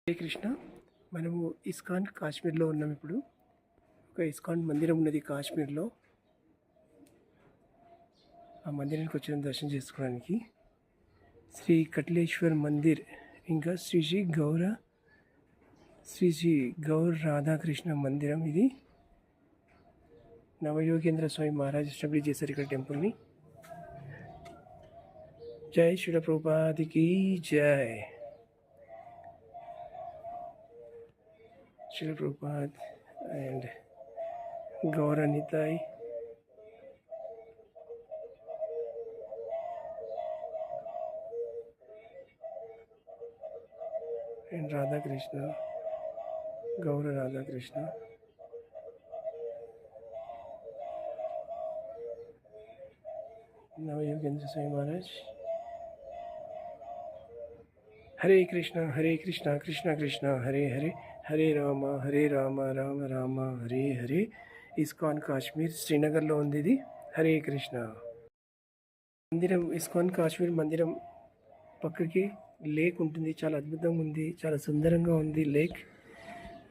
హరే కృష్ణ. మనము ఇస్కాన్ కాశ్మీర్లో ఉన్నాం. ఇప్పుడు ఒక ఇస్కాన్ మందిరం ఉన్నది కాశ్మీర్లో. ఆ మందిరానికి వచ్చిన దర్శనం చేసుకోవడానికి శ్రీ కటిలేశ్వర్ మందిర్, ఇంకా శ్రీ గౌర్ రాధాకృష్ణ మందిరం. ఇది నవయోగేంద్ర స్వామి మహారాజ్ ఎస్టాబ్లిష్ చేశారు ఇక్కడ టెంపుల్ని. జై శ్రీల ప్రభుపాదికి జై. Srila Prabhupada and Gaura Nitai. And Radha Krishna, Gaura Radha Krishna. Now you can say Maharaj. Hare Krishna, Krishna Krishna, Hare Hare, Hare Rama, Rama Rama, Hare Hare. ISKCON Kashmir శ్రీనగర్లో ఉంది ఇది. హరే కృష్ణ. మందిరం, ఇస్కాన్ కాశ్మీర్ మందిరం పక్కకి లేక్ ఉంటుంది. చాలా అద్భుతంగా ఉంది, చాలా సుందరంగా ఉంది లేక్.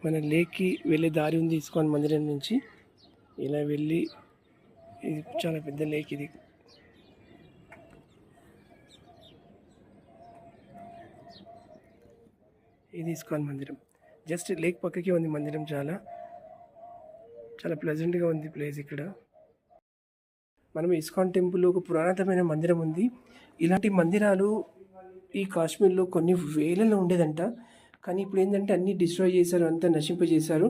మన లేక్కి వెళ్ళే దారి ఉంది ఇస్కాన్ మందిరం నుంచి. ఇలా వెళ్ళి, ఇది చాలా పెద్ద లేక్ ఇది. ఇది ఇస్కాన్ మందిరం. జస్ట్ లేక్ పక్కకే ఉంది మందిరం. చాలా చాలా ప్లెజెంట్గా ఉంది ప్లేస్ ఇక్కడ. మనం ఇస్కాన్ టెంపుల్ ఒక పురాతనమైన మందిరం ఉంది. ఇలాంటి మందిరాలు ఈ కాశ్మీర్లో కొన్ని వేలలో ఉండేదంట. కానీ ఇప్పుడు ఏంటంటే అన్నీ డిస్ట్రాయ్ చేశారు, అంతా నశింపజేశారు.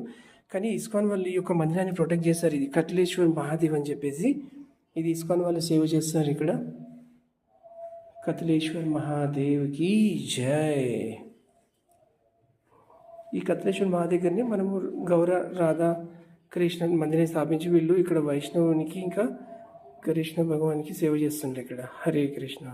కానీ ఇస్కాన్ వాళ్ళు ఈ యొక్క మందిరాన్ని ప్రొటెక్ట్ చేస్తారు. ఇది కటిలేశ్వర్ మహాదేవ్ అని చెప్పేసి, ఇది ఇస్కాన్ వాళ్ళు సేవ చేస్తారు ఇక్కడ. కటిలేశ్వర్ మహాదేవ్కి జై. ఈ కటిలేశ్వర్ మహాదేవ్ని మనము గౌర రాధా కృష్ణ మందిరాన్ని స్థాపించి వీళ్ళు ఇక్కడ వైష్ణవునికి ఇంకా కృష్ణ భగవానికి సేవ చేస్తుండే ఇక్కడ. హరే కృష్ణ.